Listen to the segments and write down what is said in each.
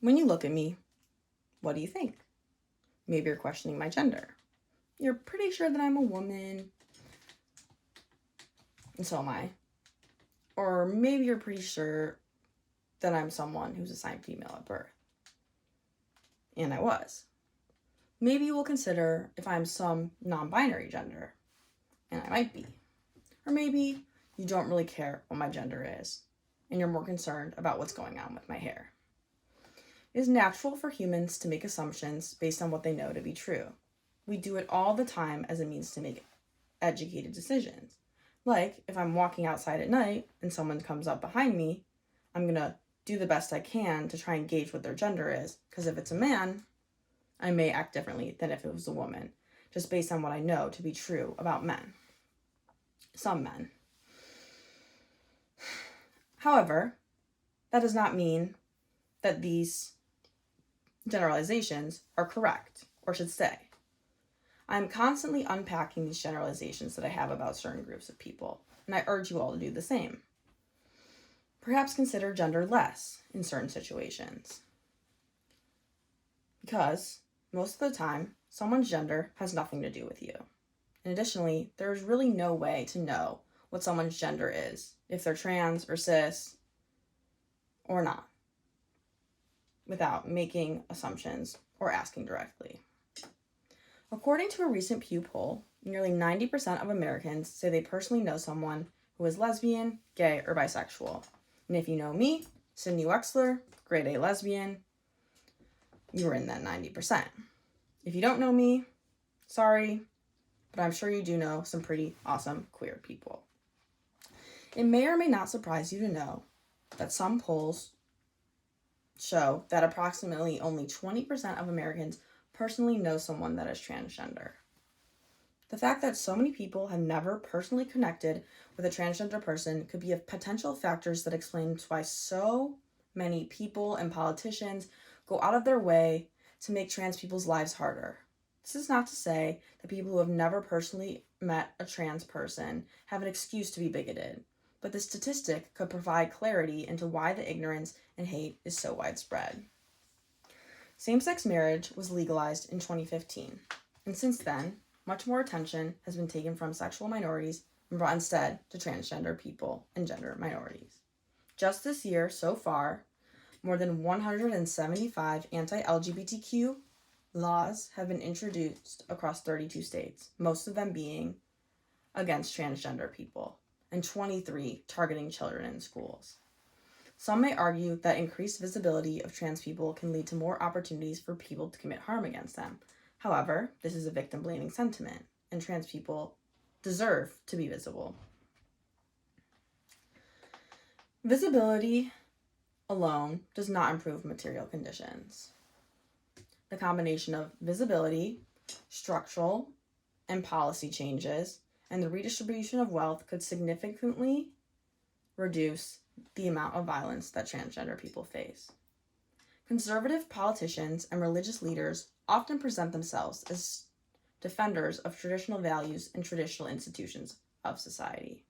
When you look at me, what do you think? Maybe you're questioning my gender. You're pretty sure that I'm a woman, and so am I. Or maybe you're pretty sure that I'm someone who's assigned female at birth. And I was. Maybe you will consider if I'm some non-binary gender, and I might be. Or maybe you don't really care what my gender is, and you're more concerned about what's going on with my hair. It is natural for humans to make assumptions based on what they know to be true. We do it all the time as a means to make educated decisions. Like, if I'm walking outside at night and someone comes up behind me, I'm going to do the best I can to try and gauge what their gender is, because if it's a man, I may act differently than if it was a woman, just based on what I know to be true about men. Some men. However, that does not mean that these generalizations are correct or should stay. I'm constantly unpacking these generalizations that I have about certain groups of people, and I urge you all to do the same. Perhaps consider gender less in certain situations. Because most of the time, someone's gender has nothing to do with you. And additionally, there's really no way to know what someone's gender is, if they're trans or cis or not, without making assumptions or asking directly. According to a recent Pew poll, nearly 90% of Americans say they personally know someone who is lesbian, gay, or bisexual. And if you know me, Sydney Wexler, grade A lesbian, you're in that 90%. If you don't know me, sorry, but I'm sure you do know some pretty awesome queer people. It may or may not surprise you to know that some polls show that approximately only 20% of Americans personally know someone that is transgender. The fact that so many people have never personally connected with a transgender person could be of potential factors that explains why so many people and politicians go out of their way to make trans people's lives harder. This is not to say that people who have never personally met a trans person have an excuse to be bigoted, but the statistic could provide clarity into why the ignorance and hate is so widespread. Same-sex marriage was legalized in 2015, and since then, much more attention has been taken from sexual minorities and brought instead to transgender people and gender minorities. Just this year, so far, more than 175 anti-LGBTQ laws have been introduced across 32 states, most of them being against transgender people, and 23 targeting children in schools. Some may argue that increased visibility of trans people can lead to more opportunities for people to commit harm against them. However, this is a victim-blaming sentiment, and trans people deserve to be visible. Visibility alone does not improve material conditions. The combination of visibility, structural, and policy changes, and the redistribution of wealth could significantly reduce the amount of violence that transgender people face. Conservative politicians and religious leaders often present themselves as defenders of traditional values and traditional institutions of society.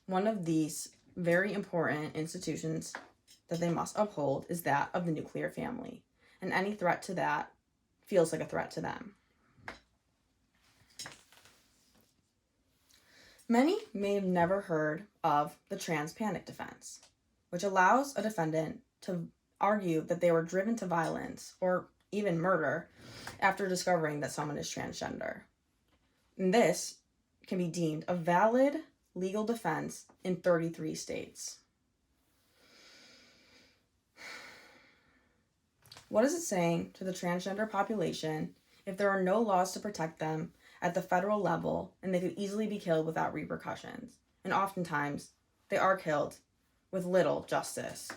One of these very important institutions that they must uphold is that of the nuclear family, and any threat to that feels like a threat to them. Many may have never heard of the trans panic defense, which allows a defendant to argue that they were driven to violence or even murder after discovering that someone is transgender. And this can be deemed a valid legal defense in 33 states. What is it saying to the transgender population if there are no laws to protect them at the federal level and they could easily be killed without repercussions? And oftentimes, they are killed with little justice.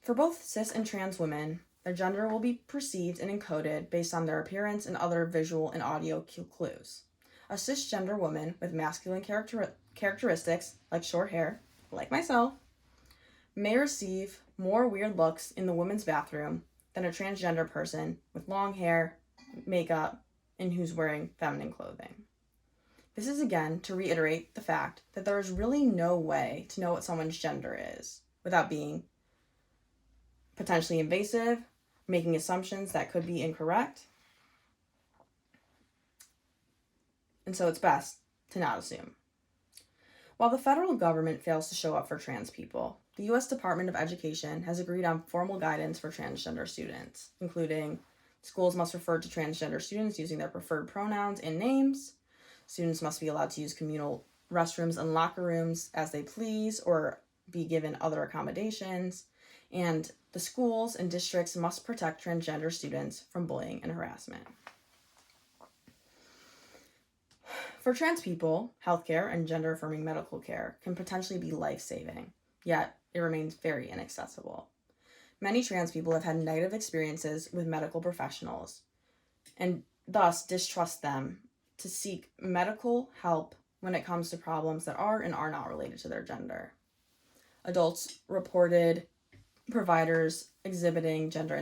For both cis and trans women, their gender will be perceived and encoded based on their appearance and other visual and audio clues. A cisgender woman with masculine characteristics, like short hair, like myself, may receive more weird looks in the women's bathroom than a transgender person with long hair, makeup, and who's wearing feminine clothing. This is again to reiterate the fact that there is really no way to know what someone's gender is without being potentially invasive, making assumptions that could be incorrect. And so it's best to not assume. While the federal government fails to show up for trans people, the U.S. Department of Education has agreed on formal guidance for transgender students, including schools must refer to transgender students using their preferred pronouns and names. Students must be allowed to use communal restrooms and locker rooms as they please or be given other accommodations. And the schools and districts must protect transgender students from bullying and harassment. For trans people, healthcare and gender-affirming medical care can potentially be life-saving, yet it remains very inaccessible. Many trans people have had negative experiences with medical professionals and thus distrust them to seek medical help when it comes to problems that are and are not related to their gender. Adults reported providers exhibiting gender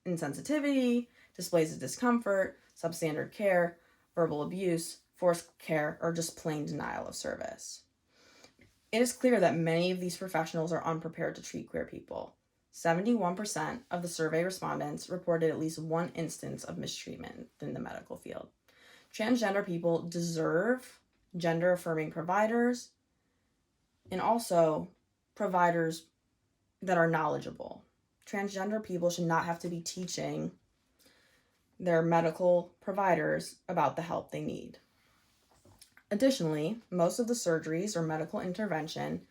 insensitivity, displays of discomfort, substandard care, verbal abuse, forced care, or just plain denial of service. It is clear that many of these professionals are unprepared to treat queer people. 71% of the survey respondents reported at least one instance of mistreatment in the medical field. Transgender people deserve gender-affirming providers and also providers that are knowledgeable. Transgender people should not have to be teaching their medical providers about the help they need. Additionally, most of the surgeries or medical intervention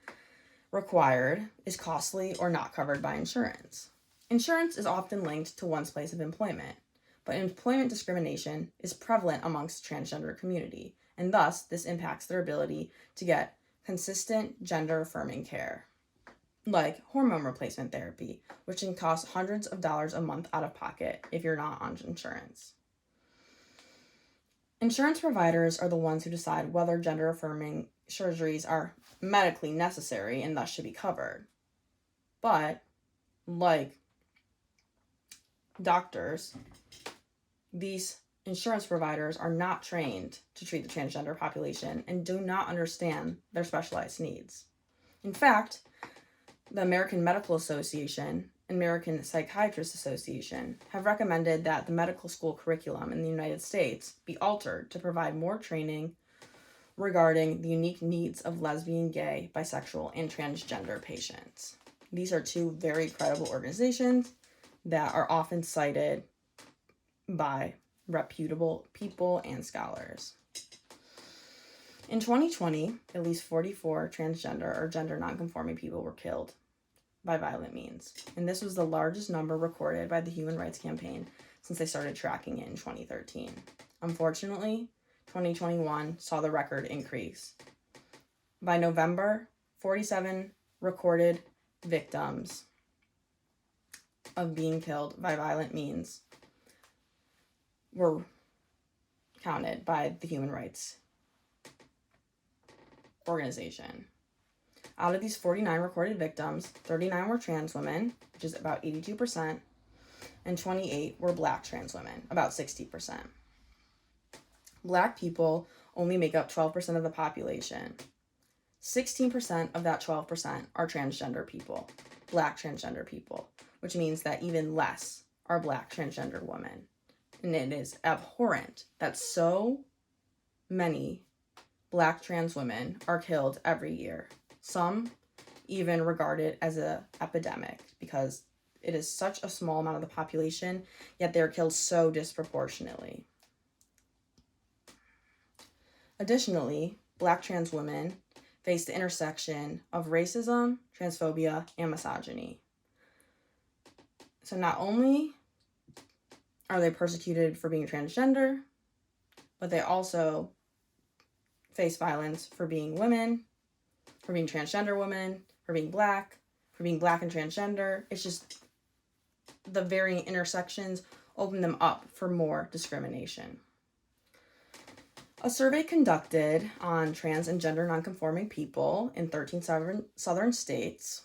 required is costly or not covered by insurance. Insurance is often linked to one's place of employment, but employment discrimination is prevalent amongst the transgender community, and thus this impacts their ability to get consistent gender-affirming care, like hormone replacement therapy, which can cost hundreds of dollars a month out of pocket if you're not on insurance. Insurance providers are the ones who decide whether gender-affirming surgeries are medically necessary and thus should be covered. But, like doctors, these insurance providers are not trained to treat the transgender population and do not understand their specialized needs. In fact, the American Medical Association and American Psychiatrists Association have recommended that the medical school curriculum in the United States be altered to provide more training regarding the unique needs of lesbian, gay, bisexual, and transgender patients. These are two very credible organizations that are often cited by reputable people and scholars. In 2020, at least 44 transgender or gender nonconforming people were killed by violent means, and this was the largest number recorded by the Human Rights Campaign since they started tracking it in 2013. Unfortunately, 2021 saw the record increase. By November, 47 recorded victims of being killed by violent means were counted by the Human Rights Organization. Out of these 49 recorded victims, 39 were trans women, which is about 82%, and 28 were Black trans women, about 60%. Black people only make up 12% of the population. 16% of that 12% are transgender people, Black transgender people, which means that even less are Black transgender women. And it is abhorrent that so many Black trans women are killed every year. Some even regard it as an epidemic because it is such a small amount of the population, yet they're killed so disproportionately. Additionally, Black trans women face the intersection of racism, transphobia, and misogyny. So not only are they persecuted for being transgender, but they also face violence for being women, for being transgender women, for being Black and transgender. It's just the varying intersections open them up for more discrimination. A survey conducted on trans and gender nonconforming people in 13 southern states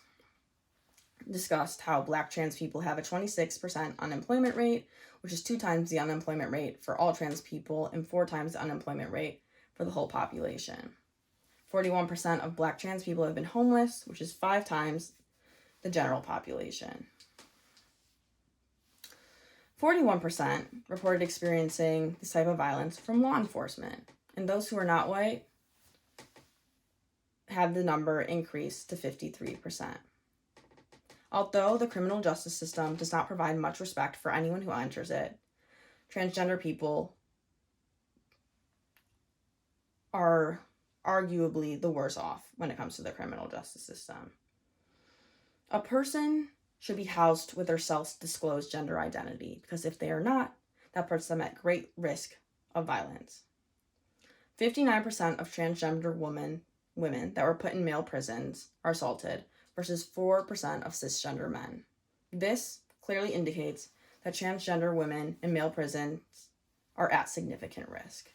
discussed how Black trans people have a 26% unemployment rate, which is 2 times the unemployment rate for all trans people and 4 times the unemployment rate for the whole population. 41% of Black trans people have been homeless, which is 5 times the general population. 41% reported experiencing this type of violence from law enforcement, and those who are not white had the number increase to 53%. Although the criminal justice system does not provide much respect for anyone who enters it, transgender people are arguably the worst off when it comes to the criminal justice system. A person should be housed with their self-disclosed gender identity, because if they are not, that puts them at great risk of violence. 59% of transgender women that were put in male prisons are assaulted, versus 4% of cisgender men. This clearly indicates that transgender women in male prisons are at significant risk.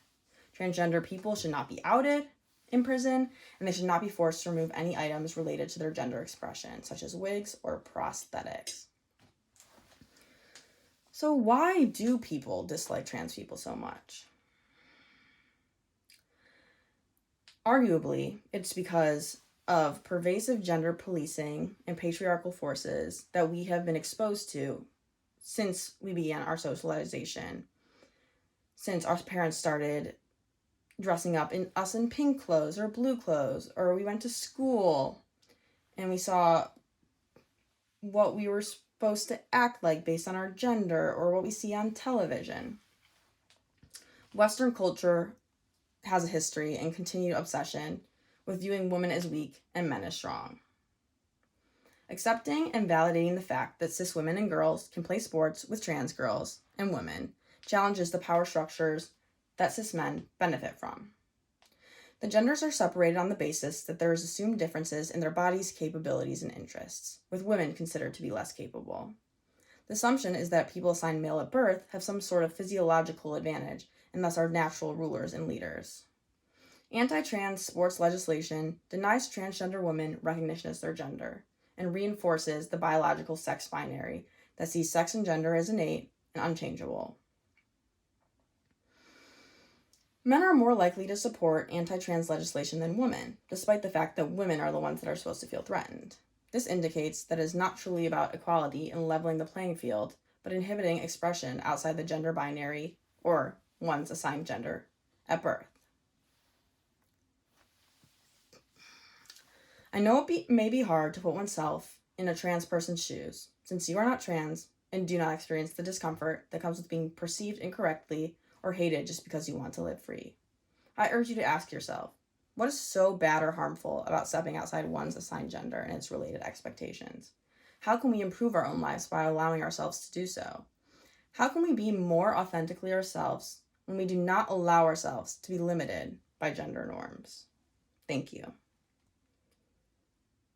Transgender people should not be outed in prison, and they should not be forced to remove any items related to their gender expression, such as wigs or prosthetics. So why do people dislike trans people so much? Arguably, it's because of pervasive gender policing and patriarchal forces that we have been exposed to since we began our socialization, since our parents started dressing up in pink clothes or blue clothes, or we went to school and we saw what we were supposed to act like based on our gender, or what we see on television. Western culture has a history and continued obsession with viewing women as weak and men as strong. Accepting and validating the fact that cis women and girls can play sports with trans girls and women challenges the power structures that cis men benefit from. The genders are separated on the basis that there is assumed differences in their bodies, capabilities, and interests, with women considered to be less capable. The assumption is that people assigned male at birth have some sort of physiological advantage and thus are natural rulers and leaders. Anti-trans sports legislation denies transgender women recognition as their gender and reinforces the biological sex binary that sees sex and gender as innate and unchangeable. Men are more likely to support anti-trans legislation than women, despite the fact that women are the ones that are supposed to feel threatened. This indicates that it is not truly about equality and leveling the playing field, but inhibiting expression outside the gender binary or one's assigned gender at birth. I know it may be hard to put oneself in a trans person's shoes, since you are not trans and do not experience the discomfort that comes with being perceived incorrectly or hated just because you want to live free. I urge you to ask yourself, what is so bad or harmful about stepping outside one's assigned gender and its related expectations? How can we improve our own lives by allowing ourselves to do so? How can we be more authentically ourselves when we do not allow ourselves to be limited by gender norms? Thank you.